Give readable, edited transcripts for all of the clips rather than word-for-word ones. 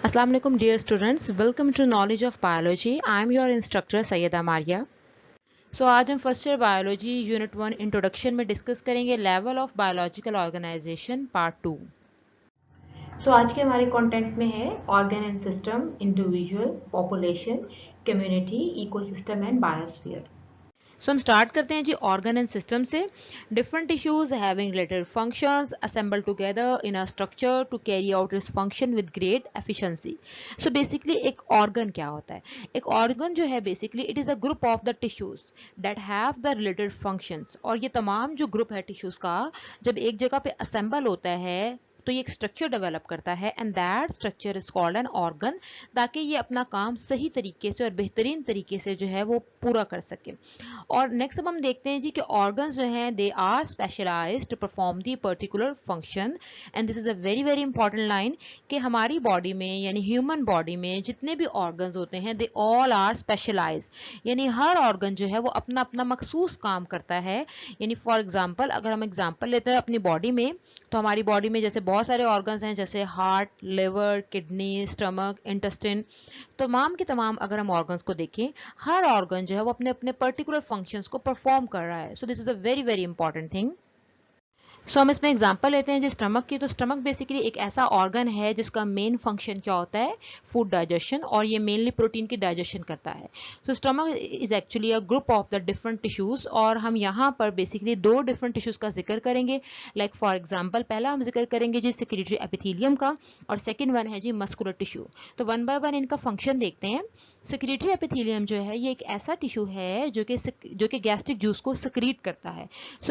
Assalamu alaikum dear students, welcome to Knowledge of Biology. I am your instructor Sayyeda Maria. आज हम first year biology unit 1 introduction में discuss करेंगे level of biological organisation part 2। आज के हमारे content में है organ and system, individual, population, community, ecosystem and biosphere. हम स्टार्ट करते हैं जी ऑर्गन एंड सिस्टम से। Different tissues having related functions assemble together in a structure to carry out its function with great efficiency. So basically एक organ क्या होता है? एक ऑर्गन जो है basically it is a group of the tissues that have the related functions. और ये तमाम जो ग्रुप है टिश्यूज का जब एक जगह पे असेंबल होता है तो ये एक स्ट्रक्चर डेवलप करता है and that structure is called an organ, ताकि ये अपना काम सही तरीके से और बेहतरीन तरीके से जो है वो पूरा कर सके। और नेक्स्ट अब हम देखते हैं जी कि ऑर्गन्स जो हैं they are specialised to perform the particular function. And this is a very very important line कि हमारी बॉडी में यानी ह्यूमन बॉडी में जितने भी ऑर्गन्स होते हैं दे ऑल आर स्पेशलाइज्ड, यानी हर ऑर्गन जो है वो अपना अपना मखसूस काम करता है। यानी फॉर एग्जांपल अगर हम एग्जांपल लेते हैं अपनी बॉडी में, तो हमारी बॉडी में जैसे बहुत सारे ऑर्गन्स हैं जैसे heart, liver, kidney, stomach, intestine, तमाम के तमाम अगर हम ऑर्गन्स को देखें, हर ऑर्गन जो है वो अपने अपने पर्टिकुलर फंक्शंस को परफॉर्म कर रहा है। सो this is a very very important thing. हम इसमें एग्जांपल लेते हैं जी स्टमक की। तो स्टमक बेसिकली एक ऐसा ऑर्गन है जिसका मेन फंक्शन क्या होता है? फूड डाइजेशन, और ये मेनली प्रोटीन की डाइजेशन करता है। Stomach is actually a group of the different tissues, और हम यहाँ पर बेसिकली दो डिफरेंट टिश्यूज का जिक्र करेंगे। लाइक फॉर एग्जाम्पल पहला हम जिक्र करेंगे जी सेक्रेटरी एपिथेलियम का, और सेकेंड वन है जी मस्कुलर टिश्यू। तो वन बाय वन इनका फंक्शन देखते हैं। सेक्रेटरी एपिथेलियम जो है ये एक ऐसा टिश्यू है जो कि गैस्ट्रिक जूस को सक्रीट करता है।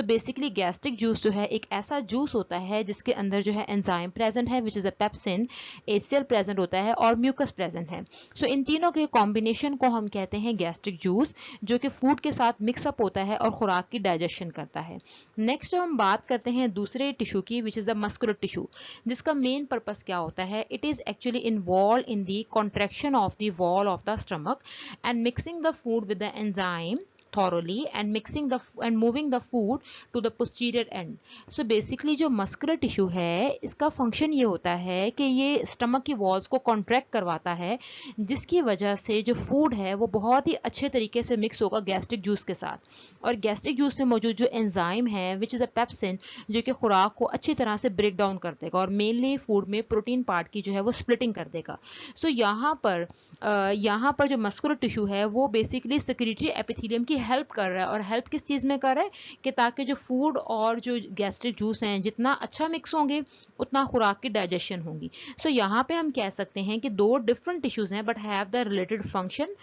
बेसिकली गैस्ट्रिक जूस जो है एक ऐसा जूस होता है जिसके अंदर जो है एंजाइम प्रेजेंट है which is a pepsin, HCL present होता है और म्यूकस प्रेजेंट है। इन तीनों के कॉम्बिनेशन को हम कहते हैं गैस्ट्रिक जूस, जो कि फूड के साथ मिक्सअप होता है और खुराक की डाइजेशन करता है। नेक्स्ट हम बात करते हैं दूसरे टिश्यू की which is a muscular tissue, जिसका मेन पर्पस क्या होता है? It is actually involve in the contraction of the wall of the stomach and mixing the food with the enzyme thoroughly and mixing the and moving the food to the posterior end. Basically जो muscular tissue है इसका function ये होता है कि ये stomach की walls को कॉन्ट्रैक्ट करवाता है, जिसकी वजह से जो फूड है वो बहुत ही अच्छे तरीके से मिक्स होगा गैस्ट्रिक जूस के साथ। और गैस्ट्रिक जूस में मौजूद जो एंजाइम है विच इज़ अ पेप्सिन, जो कि खुराक को अच्छी तरह से ब्रेक डाउन कर देगा और मेनली फूड में प्रोटीन पार्ट की जो है वो स्प्लिटिंग कर देगा। यहाँ पर जो मस्कुलर टिश्यू है वो बेसिकली सेक्रेटरी एपिथेलियम की हेल्प कर रहा है। और हेल्प किस चीज़ में कर रहा है? कि ताकि जो फूड और जो गैस्ट्रिक जूस हैं जितना अच्छा मिक्स होंगे उतना खुराक की डाइजेशन होगी। यहाँ पे हम कह सकते हैं कि दो डिफरेंट टिश्यूज हैं but have the related function,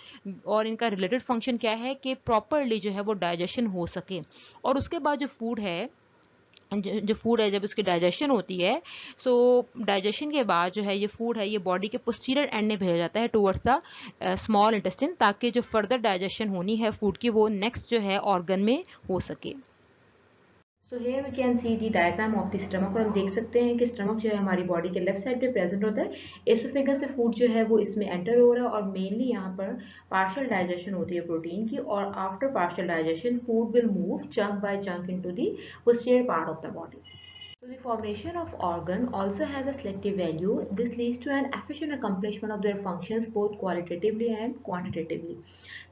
और इनका रिलेटेड फंक्शन क्या है कि प्रॉपरली जो है वो डाइजेशन हो सके। और उसके बाद जो फूड है जब उसकी डाइजेशन होती है, डाइजेशन के बाद जो है ये फूड है ये बॉडी के पोस्टीरियर एंड में भेजा जाता है टुवर्ड्स द स्मॉल इंटेस्टाइन, ताकि जो फर्दर डाइजेशन होनी है फूड की वो नेक्स्ट जो है ऑर्गन में हो सके। Here we can see the diagram of the stomach, और हम देख सकते हैं कि स्टमक जो है हमारी बॉडी के लेफ्ट साइड पे प्रेजेंट होता है। एसोफेगस से फूड जो है वो इसमें एंटर हो रहा है और मेनली यहाँ पर पार्शियल डाइजेशन होती है प्रोटीन की, और after partial digestion food will move chunk by chunk into the posterior part of the body. The formation of organ also has a selective value. This leads to an efficient accomplishment of their functions both qualitatively and quantitatively.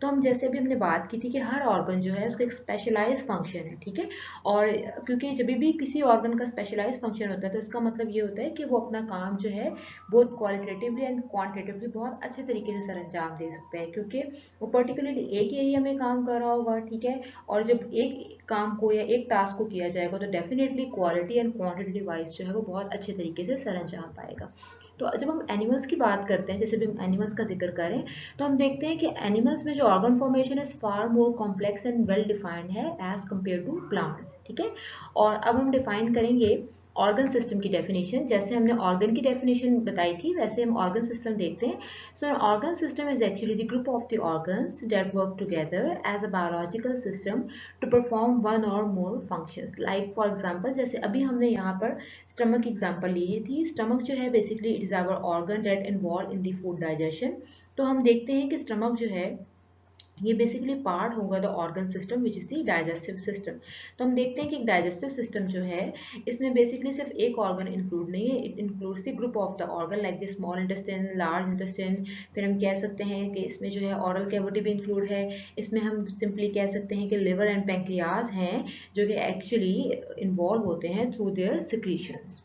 तो हम जैसे अभी हमने बात की थी कि हर organ जो है उसका एक स्पेशलाइज फंक्शन है, ठीक है। और क्योंकि जब भी किसी ऑर्गन का स्पेशलाइज फंक्शन होता है तो इसका मतलब ये होता है कि वो अपना काम जो है बहुत क्वालिटेटिवली एंड क्वांटिटेटिवली बहुत अच्छे तरीके से सर अंजाम दे सकते हैं, क्योंकि वो पर्टिकुलरली एक एरिया में काम कर रहा होगा, ठीक है। और जब एक काम को या एक टास्क को किया जाएगा तो definitely quality and quantity wise जो है वो बहुत अच्छे तरीके से सर अंजाम पाएगा। तो जब हम एनिमल्स की बात करते हैं, जैसे भी हम एनिमल्स का जिक्र करें, तो हम देखते हैं कि एनिमल्स में जो ऑर्गन फॉर्मेशन है far more complex and well defined है एज कम्पेयर टू प्लांट्स, ठीक है। और अब हम डिफाइन करेंगे ऑर्गन सिस्टम की डेफिनेशन। जैसे हमने ऑर्गन की डेफिनेशन बताई थी वैसे हम ऑर्गन सिस्टम देखते हैं। Organ system is actually the group of the organs that work together as a biological system to perform one or more functions. Like for example जैसे अभी हमने यहाँ पर स्टमक की एग्जांपल ली थी। स्टमक जो है basically it is our organ that involve in the food digestion. तो हम देखते हैं कि स्टमक जो है ये बेसिकली पार्ट होगा the organ system which is the digestive system. तो हम देखते हैं कि डाइजेस्टिव सिस्टम जो है इसमें बेसिकली सिर्फ एक ऑर्गन इंक्लूड नहीं है, it includes the group of the organ like the small intestine, large intestine. फिर हम कह सकते हैं कि इसमें जो है ऑरल कैविटी भी इंक्लूड है। इसमें हम सिंपली कह सकते हैं कि लिवर एंड पैंक्रियाज हैं जो कि एक्चुअली इन्वॉल्व होते हैं थ्रू देयर सिक्रीशंस।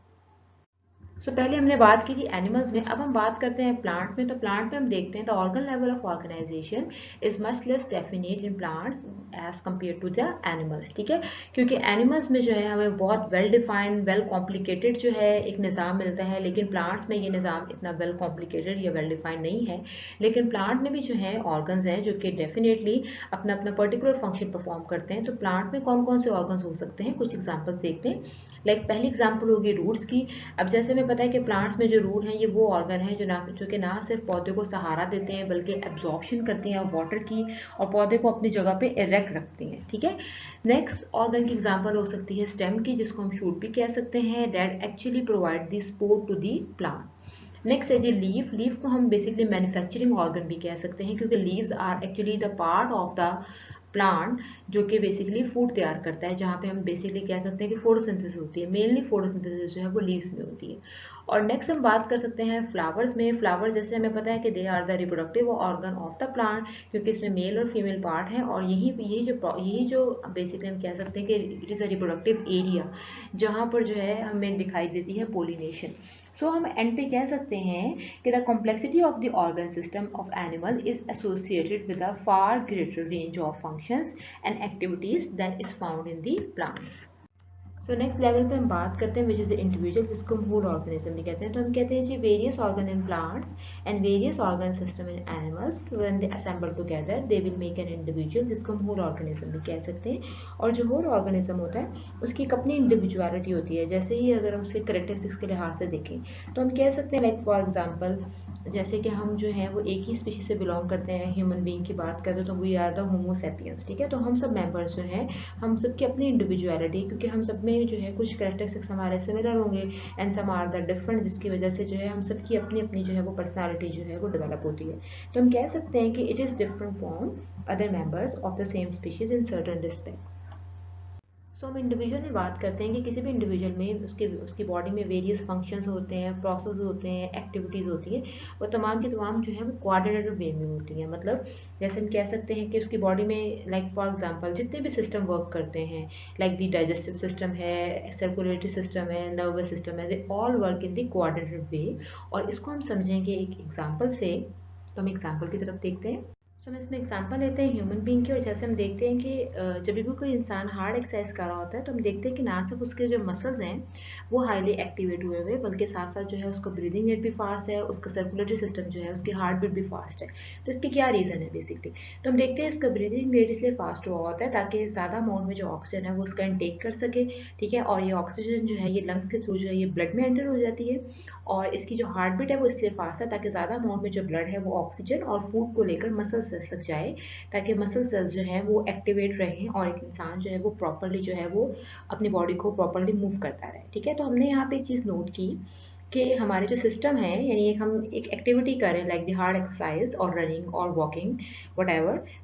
पहले हमने बात की थी एनिमल्स में, अब हम बात करते हैं प्लांट में। तो प्लांट में हम देखते हैं the organ level of organisation is much less definite in plants as compare to the animals, ठीक है। क्योंकि एनिमल्स में जो है हमें बहुत वेल डिफाइंड, वेल कॉम्प्लिकेटेड जो है एक निज़ाम मिलता है, लेकिन प्लांट्स में ये निज़ाम इतना वेल कॉम्प्लिकेटेड या वेल डिफाइंड नहीं है। लेकिन प्लांट में भी जो है ऑर्गन्स हैं जो कि डेफिनेटली अपना अपना पर्टिकुलर फंक्शन परफॉर्म करते हैं। तो प्लांट में कौन कौन से ऑर्गन्स हो सकते हैं, कुछ एग्जाम्पल्स देखते हैं। पहली एग्जाम्पल होगी रूट्स की। अब जैसे हमें पता है कि प्लांट्स में जो रूट हैं ये वो ऑर्गन है जो कि ना सिर्फ पौधे को सहारा देते हैं बल्कि एब्जॉर्प्शन करते हैं वाटर की और पौधे को अपनी जगह पे इरेक्ट रखती हैं, ठीक है। नेक्स्ट ऑर्गन की एग्जांपल हो सकती है स्टेम की, जिसको हम शूट भी कह सकते हैं, that actually provide the support to the plant. Next है जी लीफ। लीफ को हम बेसिकली मैन्युफैक्चरिंग ऑर्गन भी कह सकते हैं क्योंकि leaves are actually the part of the plant जो कि बेसिकली फूड तैयार करता है, जहाँ पे हम बेसिकली कह सकते हैं कि फोटोसिंथेसिस होती है। मेनली फोटोसिंथेसिस जो है वो लीव्स में होती है। और नेक्स्ट हम बात कर सकते हैं फ्लावर्स में। फ्लावर्स जैसे हमें पता है कि they are the reproductive organ of the plant, क्योंकि इसमें मेल और फीमेल पार्ट है और यही जो बेसिकली हम कह सकते हैं कि it is a reproductive area जहाँ पर जो है हमें दिखाई देती है पोलिनेशन। हम एंड पे कह सकते हैं कि the complexity of the organ system of animal is associated with a far greater range of functions and activities that is found in the plants. Next level पे हम बात करते हैं विच इज द इंडिविजुअल, जिसको हम होल ऑर्गेनिज्म भी कहते हैं। तो हम कहते हैं the various organ in plants and various organ system in animals when they assemble together they will make an individual, जिसको हम होल ऑर्गेनिज्म भी कह सकते हैं। और जो होल ऑर्गेनिज्म होता है उसकी एक अपनी इंडिविजुअलिटी होती है। जैसे ही अगर हम उसके करेक्टरिस्टिक्स के लिहाज से देखें तो हम कह सकते हैं लाइक फॉर एग्जाम्पल जैसे कि हम जो है वो एक ही स्पीशीज से बिलोंग करते हैं। ह्यूमन बीइंग की बात करें तो we are the homo sapiens, ठीक है। तो हम सब मेंबर्स जो हैं हम सबकी अपनी इंडिविजुअलिटी, क्योंकि हम सब में जो है कुछ कैरेक्टरिस्टिक्स हमारे सिमिलर होंगे and some are the different, जिसकी वजह से जो है हम सबकी अपनी अपनी जो है वो पर्सनालिटी जो है वो डेवलप होती है। तो हम कह सकते हैं कि it is different from other members of the same species in certain respect. हम इंडिविजुअल में बात करते हैं कि किसी भी इंडिविजुअल में उसकी बॉडी में वेरियस फंक्शंस होते हैं, प्रोसेस होते हैं, एक्टिविटीज़ होती है, वो तमाम की तमाम जो है वो कोऑर्डिनेटेड वे में होती हैं। मतलब जैसे हम कह सकते हैं कि उसकी बॉडी में लाइक फॉर एग्जांपल जितने भी सिस्टम वर्क करते हैं लाइक द डाइजेस्टिव सिस्टम है, सर्कुलेटरी सिस्टम है, नर्वस सिस्टम है, they all work in the coordinated way. और इसको हम समझेंगे एक एग्जाम्पल से। तो हम एग्जाम्पल की तरफ देखते हैं। हम इसमें एग्जांपल लेते हैं ह्यूमन बीइंग की। और जैसे हम देखते हैं कि जब भी कोई इंसान हार्ड एक्सरसाइज कर रहा होता है तो हम देखते हैं कि ना सिर्फ उसके जो मसल्स हैं वो हाईली एक्टिवेट हुए हुए, बल्कि साथ साथ जो है उसका ब्रीदिंग रेट भी फास्ट है, उसका सर्कुलेटरी सिस्टम जो है उसकी हार्ट बीट भी फास्ट है। तो इसकी क्या रीज़न है बेसिकली, तो हम देखते हैं उसका ब्रीदिंग रेट इसलिए फास्ट हुआ होता है ताकि ज़्यादा अमाउंट में जो ऑक्सीजन है वो उसका इनटेक कर सके, ठीक है। और ये ऑक्सीजन जो है ये लंग्स के थ्रू जो है ये ब्लड में एंटर हो जाती है। और इसकी जो हार्ट बीट है वो इसलिए फास्ट है ताकि ज़्यादा अमाउंट में जो ब्लड है वो ऑक्सीजन और फूड को लेकर मसल सेल्स तक जाए, ताकि मसल सेल्स जो हैं वो एक्टिवेट रहें और एक इंसान जो है वो प्रॉपरली जो है वो अपनी बॉडी को प्रॉपरली मूव करता रहे, ठीक है। तो हमने यहाँ पे एक चीज़ नोट की कि हमारे जो सिस्टम है, यानी हम एक एक्टिविटी करें लाइक द हार्ड एक्सरसाइज और रनिंग और वॉकिंग वट,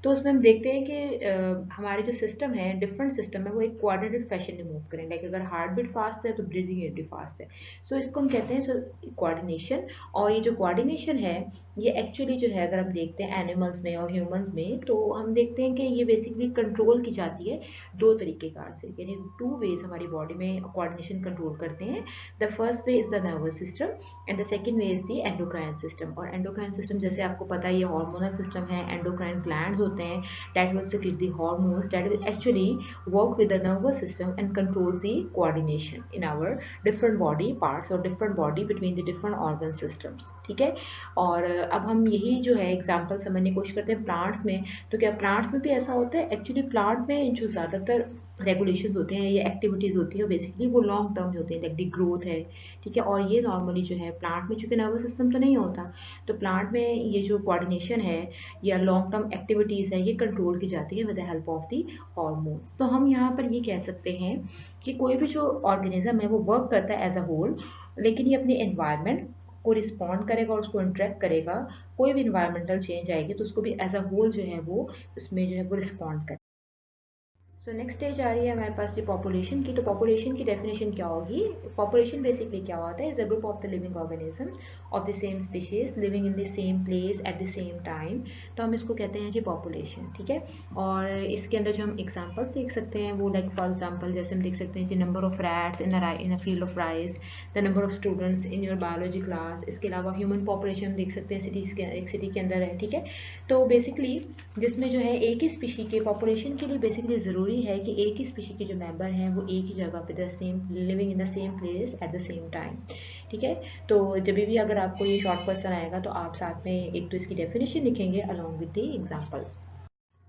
तो उसमें हम देखते हैं कि हमारे जो सिस्टम है, डिफरेंट सिस्टम है, वो एक कोऑर्डिनेटेड फैशन में मूव करें। लाइक अगर हार्ट बीट फास्ट है तो ब्रीदिंग रेट भी फास्ट है। इसको हम कहते हैं कोऑर्डिनेशन। और ये जो कोऑर्डिनेशन है ये एक्चुअली जो है अगर हम देखते हैं एनिमल्स में और ह्यूमंस में, तो हम देखते हैं कि ये बेसिकली कंट्रोल की जाती है दो तरीकेकार से, यानी टू वेज हमारी बॉडी में कोऑर्डिनेशन कंट्रोल करते हैं। The first way is the nervous system and the second way is the endocrine system. और एंडोक्राइन सिस्टम जैसे आपको पता है ये हार्मोनल सिस्टम है। एंडोक्राइन ग्लैंड्स होते हैं that will secrete the hormones that will actually work with the nervous system and controls the coordination in our different body parts और different body between the different organ systems, ठीक है। और अब हम यही जो है एग्जांपल समझने की कोशिश करते हैं प्लांट्स में। तो क्या प्लांट्स में भी ऐसा होता है? एक्चुअली प्लांट में जो ज़्यादातर रेगुलेशंस होते हैं या एक्टिविटीज़ होती हैं बेसिकली वो लॉन्ग टर्म होती हैं, लाइक दी ग्रोथ है, ठीक है। और ये नॉर्मली जो है प्लांट में चूंकि नर्वस सिस्टम तो नहीं होता, तो प्लांट में ये जो कोऑर्डिनेशन है या लॉन्ग टर्म एक्टिविटीज़ है ये कंट्रोल की जाती है with the help of the hormones. तो हम यहाँ पर ये कह सकते हैं कि कोई भी जो ऑर्गेनिज्म है वो वर्क करता है एज अ होल, लेकिन ये अपनी एनवायरनमेंट को रिस्पॉन्ड करेगा और उसको इंटरेक्ट करेगा, कोई भी इन्वायरमेंटल चेंज आएगी तो उसको भी एज अ होल जो है वो उसमें जो है वो रिस्पॉन्ड करे। सो नेक्स्ट स्टेज आ रही है हमारे पास ये पॉपुलेशन की। तो पॉपुलेशन की डेफिनेशन क्या होगी? पॉपुलेशन बेसिकली क्या होता है? Is a group of the living organism of the same species living in the same place at the same time. तो हम इसको कहते हैं जी पॉपुलेशन, ठीक है। और इसके अंदर जो हम एग्जांपल्स देख सकते हैं वो लाइक फॉर एग्जांपल जैसे हम देख सकते हैं the number of rats in a field of rice, the number of students in your biology class. इसके अलावा ह्यूमन पॉपुलेशन देख सकते हैं सिटीज के, एक सिटी के अंदर है, ठीक है। तो बेसिकली जिसमें जो है एक ही स्पीशी के पॉपुलेशन के लिए बेसिकली ज़रूरी है कि एक ही स्पीशी के जो मेंबर हैं वो एक ही जगह पे the same living in the same place at the same time, ठीक है। तो जब भी अगर आपको ये शॉर्ट क्वेश्चन आएगा तो आप साथ में एक तो इसकी डेफिनेशन लिखेंगे अलॉन्ग विद द एग्जांपल।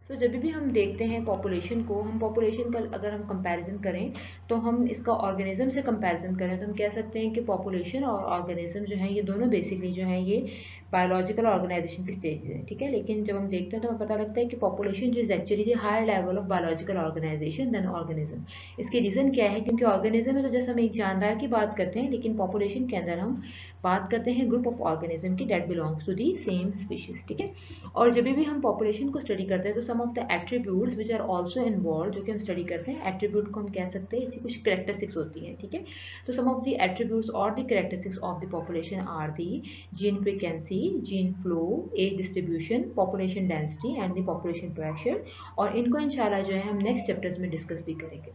सो जब भी हम देखते हैं पॉपुलेशन को, हम पॉपुलेशन का अगर हम कंपैरिजन करें तो हम इसका ऑर्गेनिज्म से कंपैरिजन करें तो हम कह सकते हैं कि पॉपुलेशन और ऑर्गेनिज्म जो है ये दोनों बेसिकली जो है ये बायोलॉजिकल ऑर्गेनाइजेशन की स्टेज है, ठीक है। लेकिन जब हम देखते हैं तो हमें पता लगता है कि पॉपुलेशन जो is actually the higher level of biological organization than organism. इसकी रीज़न क्या है? क्योंकि ऑर्गेनिज्म में तो जैसे हम एक जानदार की बात करते हैं, लेकिन पॉपुलेशन के अंदर हम बात करते हैं ग्रुप ऑफ ऑर्गेनिज्म की that belongs to the same species, ठीक है। और जब भी हम पॉपुलेशन को स्टडी करते हैं तो some of the attributes which are also involve, जो कि हम स्टडी करते हैं एट्रीब्यूट को हम कह सकते हैं, इसकी कुछ करेक्टरिस्टिक्स होती हैं, ठीक है। तो सम ऑफ द एट्रीब्यूट्स और the characteristics of the population are the gene frequency, gene flow, age distribution, population density and the population pressure. और इनको इंशाल्लाह जो है हम नेक्स्ट चैप्टर्स में डिस्कस भी करेंगे।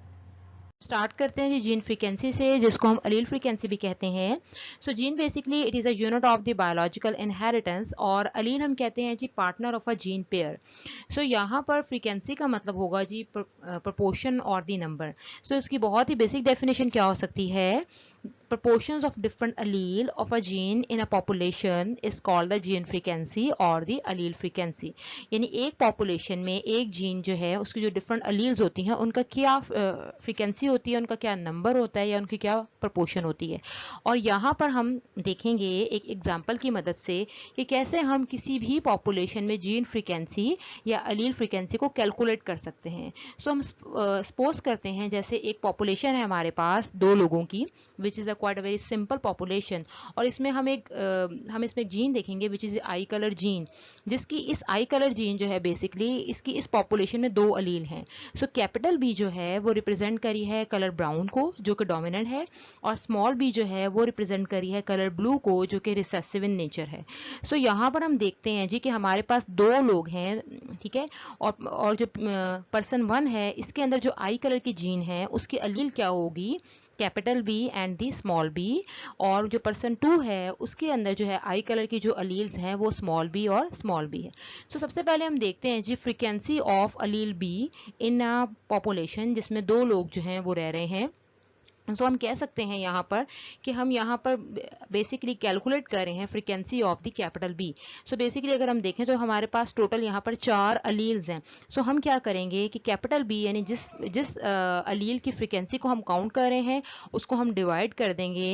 स्टार्ट करते हैं जी जीन फ्रीक्वेंसी से, जिसको हम अलील फ्रीक्वेंसी भी कहते हैं। So gene basically it is a unit of the biological inheritance, और अलील हम कहते हैं the partner of a gene pair. So यहाँ पर फ्रीक्वेंसी का मतलब होगा जी प्रपोर्शन और द नंबर। सो इसकी बहुत ही बेसिक डेफिनेशन क्या हो सकती है? proportions of different allele of a gene in a population is called the gene frequency or the allele frequency। यानी एक population में एक जीन जो है उसकी जो different alleles होती हैं उनका क्या फ्रीक्वेंसी होती है, उनका क्या नंबर होता है या उनकी क्या proportion होती है। और यहाँ पर हम देखेंगे एक एग्जाम्पल की मदद से कि कैसे हम किसी भी पॉपुलेशन में जीन फ्रीक्वेंसी या अलील फ्रीक्वेंसी को कैलकुलेट कर सकते हैं। सो हम सपोज करते हैं जैसे एक पॉपुलेशन है हमारे पास 2 लोगों की, which is a quite a very simple population. और इसमें हम इसमें एक जीन देखेंगे which is I colour gene, जिसकी इस आई कलर जीन जो है बेसिकली इसकी इस पॉपुलेशन में 2 अलील हैं। सो कैपिटल बी जो है वो रिप्रेजेंट करी है कलर ब्राउन को जो कि डोमिनेंट है, और स्मॉल बी जो है वो रिप्रेजेंट करी है कलर ब्लू को जो कि रिसेसिव इन नेचर है। सो यहाँ पर हम देखते हैं जी कि हमारे पास 2 लोग हैं, ठीक है। और जो पर्सन 1 है इसके अंदर जो आई कलर की जीन है उसकी अलील क्या होगी? Capital B and the small B. और जो पर्सन 2 है उसके अंदर जो है आई कलर की जो अलील्स हैं वो स्मॉल बी और स्मॉल बी है। सो सबसे पहले हम देखते हैं the frequency of allele B in a population जिसमें 2 लोग जो हैं वो रह रहे हैं। सो हम कह सकते हैं यहाँ पर कि हम यहाँ पर बेसिकली कैलकुलेट कर रहे हैं frequency of the capital B. So basically अगर हम देखें तो हमारे पास टोटल यहाँ पर 4 अलील्स हैं। सो हम क्या करेंगे कि कैपिटल बी यानी जिस अलील की फ्रीक्वेंसी को हम काउंट कर रहे हैं उसको हम डिवाइड कर देंगे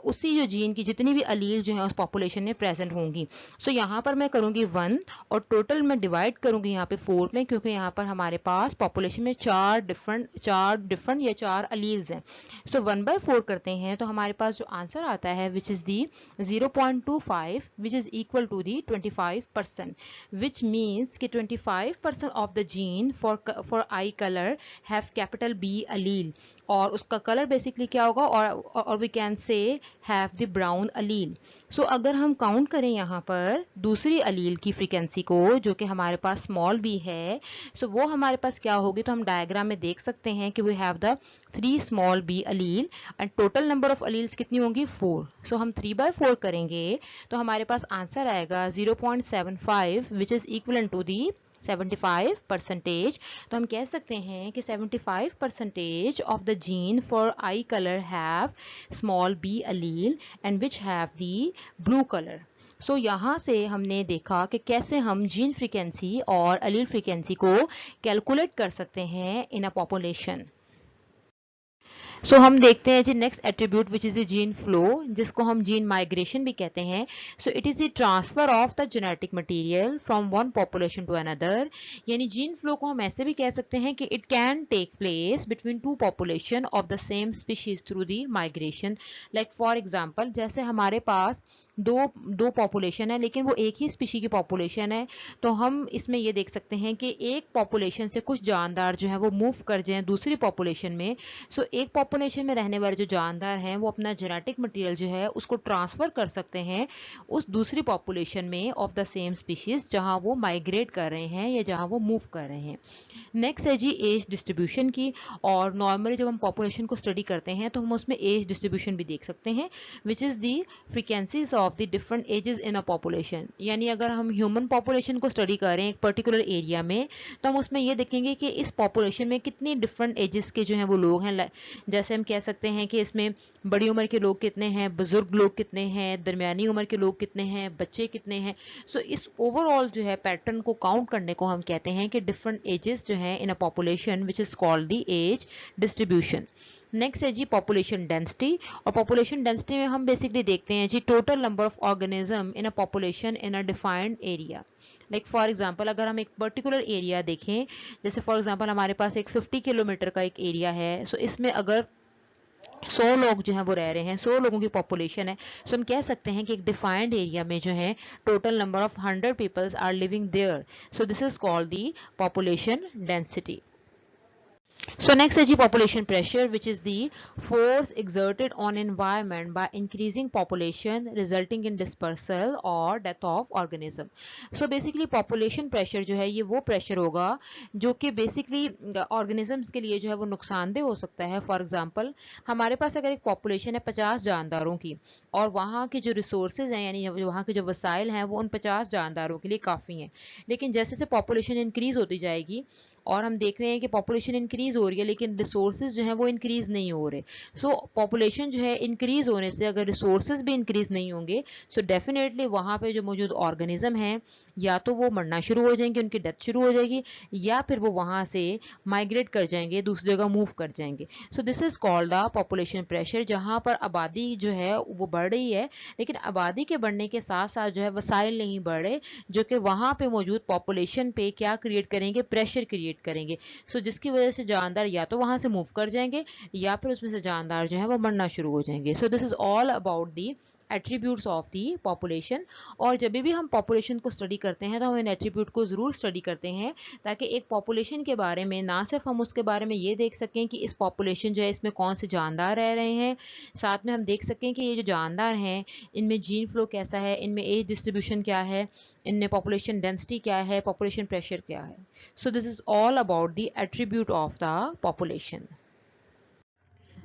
उसी जो जीन की जितनी भी अलील जो है उस पॉपुलेशन में प्रेजेंट होंगी। सो यहाँ पर मैं करूँगी 1 और टोटल मैं डिवाइड करूँगी यहाँ पे 4 में, क्योंकि यहाँ पर हमारे पास पॉपुलेशन में 4 डिफरेंट या 4 अलील्स हैं। सो 1/4 करते हैं तो हमारे पास जो आंसर आता है which is the 0.25 which is equal to the 25%, which means कि 25% of the gene for eye colour have capital B allele, और उसका कलर बेसिकली क्या होगा, और we can say have the brown allele. So अगर हम काउंट करें यहाँ पर दूसरी अलील की फ्रीक्वेंसी को जो कि हमारे पास स्मॉल बी है, सो वो हमारे पास क्या होगी, तो हम डायग्राम में देख सकते हैं कि we have the 3 small B allele and total number of alleles कितनी होंगी 4। सो हम 3/4 करेंगे तो हमारे पास आंसर आएगा 0.75 which is equal to the 75%। तो हम कह सकते हैं कि 75% of the gene for eye colour have small B allele and which have the blue colour. So यहाँ से हमने देखा कि कैसे हम जीन फ्रीक्वेंसी और अलील फ्रीक्वेंसी को कैलकुलेट कर सकते हैं इन अ पॉपुलेशन। सो हम देखते हैं the next attribute which is the gene flow, जिसको हम जीन माइग्रेशन भी कहते हैं. So it is the transfer of the genetic material from one population to another. यानी जीन फ्लो को हम ऐसे भी कह सकते हैं कि it can take place between two population of the same species through the migration. Like for example, जैसे हमारे पास दो पॉपुलेशन है लेकिन वो एक ही स्पीशी की पॉपुलेशन है, तो हम इसमें ये देख सकते हैं कि एक पॉपुलेशन से कुछ जानदार जो है वो मूव कर जाएं दूसरी पॉपुलेशन में. सो एक पॉपुलेशन में रहने वाले जो जानदार हैं वो अपना जेनेटिक मटेरियल जो है उसको ट्रांसफर कर सकते हैं उस दूसरी पॉपुलेशन में ऑफ द सेम स्पीशीज जहां वो माइग्रेट कर रहे हैं या जहां वो मूव कर रहे हैं. नेक्स्ट है जी एज डिस्ट्रीब्यूशन की. और नॉर्मली जब हम पॉपुलेशन को स्टडी करते हैं तो हम उसमें एज डिस्ट्रीब्यूशन भी देख सकते हैं, विच is the frequencies of the different ages in a population. यानी अगर हम ह्यूमन पॉपुलेशन को स्टडी करें एक पर्टिकुलर एरिया में, तो हम उसमें ये देखेंगे कि इस पॉपुलेशन में कितनी डिफरेंट एजेस के जो हैं वो लोग हैं. जैसे हम कह सकते हैं कि इसमें बड़ी उम्र के लोग कितने हैं, बुजुर्ग लोग कितने हैं, दरमियानी उम्र के लोग कितने हैं, बच्चे कितने हैं. सो इस ओवरऑल जो है पैटर्न को काउंट करने को हम कहते हैं कि डिफरेंट एजेस जो हैं in a population, which is called the age distribution. Next है जी पॉपुलेशन डेंसिटी. और पॉपुलेशन डेंसिटी में हम बेसिकली देखते हैं the total number of organism in a population in a defined area. Like for example, अगर हम एक particular area देखें, जैसे फॉर एग्जांपल हमारे पास एक 50 किलोमीटर का एक एरिया है. सो इसमें अगर 100 लोग जो हैं वो रह रहे हैं, 100 लोगों की पॉपुलेशन है, सो हम कह सकते हैं कि एक डिफाइंड एरिया में जो है total number of 100 peoples are living there. So this is called the population density. So next is the population pressure, which is the force exerted on environment by increasing population resulting in dispersal or death of organism. So basically population pressure जो है ये वो pressure होगा जो कि basically organisms के लिए जो है वो नुकसानदेह हो सकता है. For example, हमारे पास अगर एक population है 50 जानदारों की और वहाँ के जो resources हैं यानी वहाँ के जो वसाइल हैं वो उन 50 जानदारों के लिए काफ़ी हैं, लेकिन जैसे जैसे population increase होती जाएगी और हम देख रहे हैं कि पॉपुलेशन इंक्रीज हो रही है लेकिन रिसोर्सेज जो है वो इंक्रीज नहीं हो रहे. सो पॉपुलेशन जो है इंक्रीज होने से अगर रिसोर्सेज भी इंक्रीज नहीं होंगे, सो डेफिनेटली वहाँ पे जो मौजूद ऑर्गेनिज्म हैं या तो वो मरना शुरू हो जाएंगे, उनकी डेथ शुरू हो जाएगी, या फिर वो वहाँ से माइग्रेट कर जाएंगे, दूसरी जगह मूव कर जाएंगे. सो this is called the population pressure. जहाँ पर आबादी जो है वो बढ़ रही है लेकिन आबादी के बढ़ने के साथ साथ जो है वसाइल नहीं बढ़ रहे, जो कि वहाँ पे मौजूद पॉपुलेशन पे क्या क्रिएट करेंगे, प्रेशर क्रिएट करेंगे. सो जिसकी वजह से जानदार या तो वहां से मूव कर जाएंगे या फिर उसमें से जानदार जो है वो मरना शुरू हो जाएंगे. सो this is all about the attributes of the population. और जब भी हम पॉपुलेशन को स्टडी करते हैं तो हम इन एट्रीब्यूट को ज़रूर स्टडी करते हैं ताकि एक पॉपुलेशन के बारे में ना सिर्फ हम उसके बारे में ये देख सकें कि इस पॉपुलेशन जो है इसमें कौन से जानदार रह रहे हैं, साथ में हम देख सकें कि ये जो जानदार हैं इनमें जीन फ्लो कैसा है, इनमें एज डिस्ट्रीब्यूशन क्या है, इनमें पॉपुलेशन डेंसिटी क्या है, पॉपुलेशन प्रेशर क्या है. So this is all about the attribute of the population.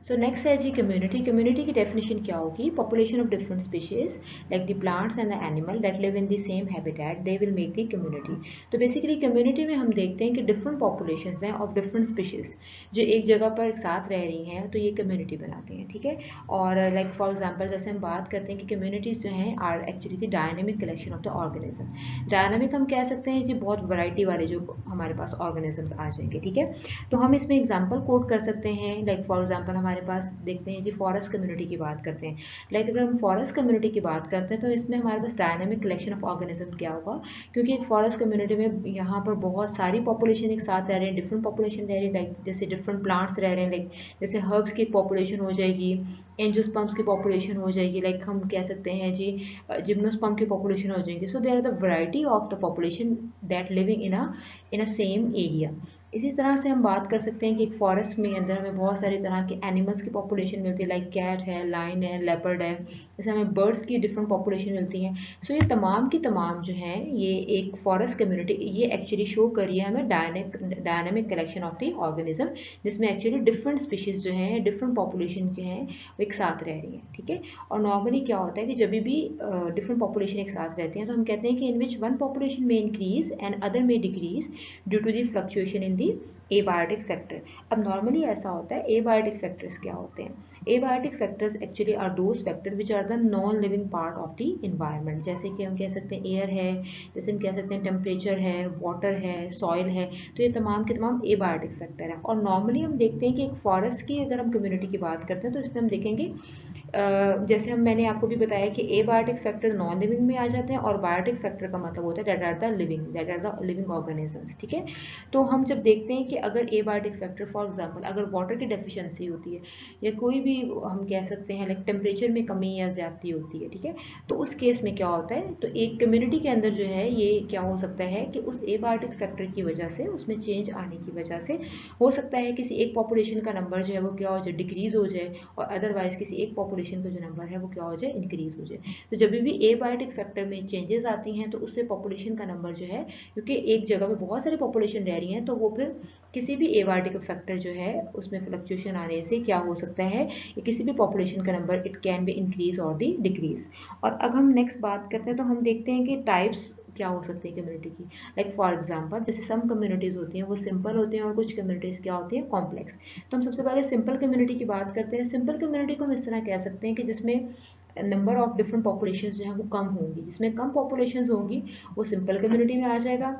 So next है जी community. Community की definition क्या होगी? Population of different species like the plants and the animal that live in the same habitat, they will make the community. तो basically community में हम देखते हैं कि different populations हैं of different species जो एक जगह पर एक साथ रह रही हैं, तो ये community बनाती हैं. ठीक है. और like for example जैसे हम बात करते हैं कि communities जो हैं are actually the dynamic collection of the organism. Dynamic हम कह सकते हैं जी बहुत variety वाले जो हमारे पास organisms आ जाएंगे. ठीक है. तो हम इसमें example quote कर सकते हैं. like for example हमारे पास देखते हैं जी फॉरेस्ट कम्युनिटी की बात करते हैं. लाइक अगर हम फॉरेस्ट कम्युनिटी की बात करते हैं तो इसमें हमारे पास डायनामिक कलेक्शन ऑफ ऑर्गेनिज्म क्या होगा, क्योंकि एक फॉरेस्ट कम्युनिटी में यहाँ पर बहुत सारी पॉपुलेशन एक साथ रह रहे हैं, डिफरेंट पॉपुलेशन रह रही है. लाइक जैसे डिफरेंट प्लांट्स रह रहे हैं, लाइक जैसे हर्ब्स की पॉपुलेशन हो जाएगी, एंजियोस्पर्म्स की पॉपुलेशन हो जाएगी, लाइक हम कह सकते हैं जी जिम्नोस्पर्म की पॉपुलेशन हो जाएगी. So there are the variety of the population that living in a same area. इसी तरह से हम बात कर सकते हैं कि एक फॉरेस्ट में अंदर हमें बहुत सारी तरह के एनिमल्स की पॉपुलेशन मिलती है, लाइक कैट है, लाइन है, लेपर्ड है. जैसे हमें बर्ड्स की डिफरेंट पॉपुलेशन मिलती हैं. सो ये तमाम की तमाम जो हैं ये एक फॉरेस्ट कम्युनिटी ये एक्चुअली शो कर रही है हमें dynamic collection of the organism, जिसमें एक्चुअली डिफरेंट स्पीशीज जो हैं डिफरेंट पॉपुलेशन के हैं वो एक साथ रह रही हैं. ठीक है. और नॉर्मली क्या होता है कि जब भी डिफरेंट पॉपुलेशन एक साथ रहती हैं तो हम कहते हैं कि इन विच वन पॉपुलेशन में इंक्रीज एंड अदर में decrease due to the fluctuation in the abiotic factor. अब नॉर्मली ऐसा होता है, एबायोटिक फैक्टर्स क्या होते हैं? Abiotic factors actually are those factor which are the non living part of the environment. जैसे कि हम कह सकते हैं एयर है, जैसे हम कह सकते हैं टेम्परेचर है, वाटर है, सॉइल है, तो ये तमाम के तमाम एबायोटिक फैक्टर हैं। और नॉर्मली हम देखते हैं कि एक फॉरेस्ट की अगर हम कम्युनिटी की बात करते हैं तो इसमें हम देखेंगे जैसे मैंने आपको भी बताया कि एबायोटिक फैक्टर नॉन लिविंग में आ जाते हैं, और बायोटिक फैक्टर का मतलब होता है that are the living, that are the living organisms. ठीक है, तो हम जब देखते हैं कि अगर एबायोटिक फैक्टर फॉर एग्जांपल अगर वाटर की डेफिशिएंसी होती है, या कोई भी हम कह सकते हैं लाइक टेम्परेचर में कमी या ज्यादती होती है, ठीक है, तो उस केस में क्या होता है, तो एक कम्युनिटी के अंदर जो है ये क्या हो सकता है कि उस एबायोटिक फैक्टर की वजह से, उसमें चेंज आने की वजह से हो सकता है किसी एक पॉपुलेशन का नंबर जो है वो क्या हो जाए, डिक्रीज हो जाए, और अदरवाइज किसी एक पॉपुलेशन का जो नंबर है वो क्या हो जाए, इंक्रीज हो जाए। तो जब भी एबायोटिक फैक्टर में चेंजेस आती हैं तो उससे पॉपुलेशन का नंबर जो है, क्योंकि एक जगह पे बहुत सारी पॉपुलेशन रह रही है, तो वो फिर किसी भी एबायोटिक फैक्टर जो है उसमें फ्लक्चुएशन आने से क्या हो सकता है, कि किसी भी पॉपुलेशन का number it can be increase और दी डिक्रीज। और अब हम नेक्स्ट बात करते हैं तो हम देखते हैं कि टाइप्स क्या हो सकती है कम्युनिटी की। लाइक फॉर एग्जांपल जैसे सम कम्युनिटीज होती हैं वो सिंपल होती हैं, और कुछ कम्युनिटीज क्या होती हैं, कॉम्प्लेक्स। तो हम सबसे पहले सिंपल कम्युनिटी की बात करते हैं। सिंपल कम्युनिटी को हम इस तरह कह सकते हैं कि जिसमें नंबर ऑफ डिफरेंट पॉपुलेशन जो है वो कम होंगी, जिसमें कम पॉपुलेशन होंगी वो सिंपल कम्युनिटी में आ जाएगा,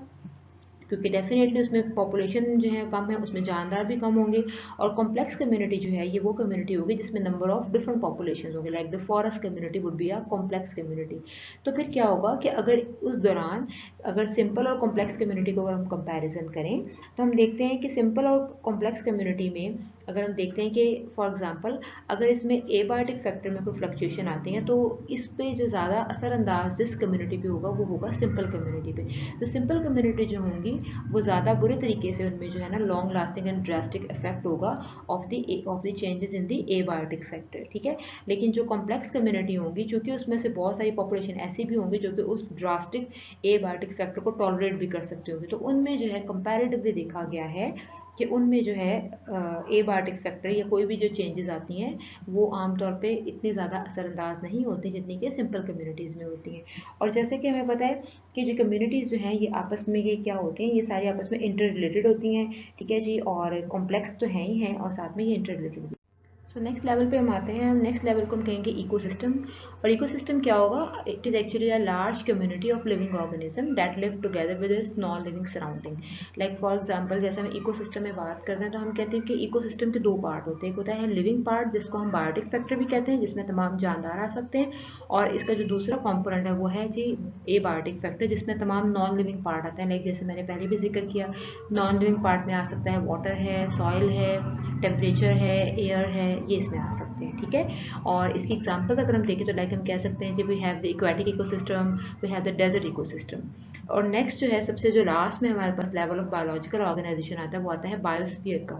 क्योंकि डेफिनेटली उसमें पॉपुलेशन जो है कम है, उसमें जानदार भी कम होंगे। और कॉम्प्लेक्स कम्युनिटी जो है ये वो कम्युनिटी होगी जिसमें नंबर ऑफ डिफरेंट पॉपुलेशन होंगे, like the forest community would be a complex community. तो फिर क्या होगा कि अगर उस दौरान अगर सिंपल और कॉम्प्लेक्स कम्युनिटी को अगर हम कंपैरिजन करें, तो हम देखते हैं कि सिंपल और कॉम्प्लेक्स कम्युनिटी में अगर हम देखते हैं कि फॉर एग्जांपल अगर इसमें एबायोटिक फैक्टर में कोई फ्लक्चुएशन आती है, तो इस पे जो ज़्यादा असरअंदाज जिस कम्युनिटी पे होगा वो होगा सिंपल कम्युनिटी पे। तो सिंपल कम्युनिटी जो होंगी वो ज़्यादा बुरे तरीके से उनमें जो है ना long lasting and drastic effect होगा of the changes in the abiotic factor. ठीक है, लेकिन जो कॉम्प्लेक्स कम्युनिटी होंगी, चूंकि उसमें से बहुत सारी पॉपुलेशन ऐसी भी होंगी जो कि उस ड्रास्टिक एबायोटिक फैक्टर को टॉलरेट भी कर सकती होंगी, तो उनमें जो है कंपैरेटिवली देखा गया है कि उनमें जो है एबायोटिक फैक्टर या कोई भी जो चेंजेस आती हैं वो आमतौर पे इतनी ज़्यादा असरअंदाज नहीं होती जितनी कि सिंपल कम्युनिटीज़ में होती हैं। और जैसे कि हमें पता है कि जो कम्युनिटीज़ जो हैं ये आपस में ये क्या होती हैं, ये सारी आपस में इंटर रिलेटेड होती हैं। ठीक है जी, और कॉम्प्लेक्स तो हैं ही हैं और साथ में ये इंटर रिलेटेड भी। सो नेक्स्ट लेवल पे हम आते हैं, हम नेक्स्ट लेवल को हम कहेंगे इकोसिस्टम। और इकोसिस्टम क्या होगा, it is actually a large community of living organism that live together with its non living surrounding. Like for example जैसे हम इकोसिस्टम में बात करते हैं तो हम कहते हैं कि इकोसिस्टम के दो पार्ट होते हैं, एक होता है लिविंग पार्ट जिसको हम बायोटिक फैक्टर भी कहते हैं जिसमें तमाम जानदार आ सकते हैं, और इसका जो दूसरा कॉम्पोनेंट है वो है जी एबायोटिक फैक्टर जिसमें तमाम नॉन लिविंग पार्ट आते हैं। लाइक जैसे मैंने पहले भी जिक्र किया, नॉन लिविंग पार्ट में आ सकता है वाटर है, सॉइल है, टेम्परेचर है, एयर है, ये इसमें आ सकते हैं। ठीक है, और इसकी एग्जांपल अगर हम देखें तो लाइक हम कह सकते हैं जी we have the aquatic ecosystem, we have the desert ecosystem. और नेक्स्ट जो है सबसे जो लास्ट में हमारे पास लेवल ऑफ बायोलॉजिकल ऑर्गेनाइजेशन आता है वो आता है बायोस्फीयर का।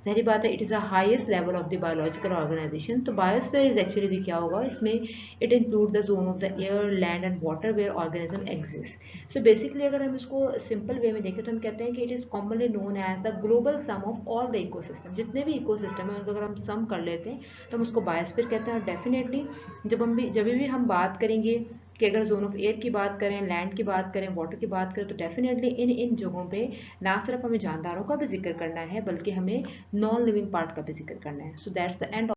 जाहिर बात है it is a highest level of the biological organization. तो बायोस्फीयर इज एक्चुअली क्या होगा, इसमें it include the zone of the air, land and water where organism exist. So basically अगर हम इसको सिंपल वे में देखें तो हम कहते हैं कि it is commonly known as the global sum of all the ecosystem. जितने भी इकोसिस्टम है उनको अगर हम सम कर लेते हैं तो हम उसको बायोस्फीयर कहते हैं। और डेफिनेटली जब भी हम बात करेंगे कि अगर जोन ऑफ एयर की बात करें, लैंड की बात करें, वाटर की बात करें, तो डेफिनेटली इन जगहों पे ना सिर्फ हमें जानदारों का भी जिक्र करना है बल्कि हमें नॉन लिविंग पार्ट का भी जिक्र करना है। So that's the end.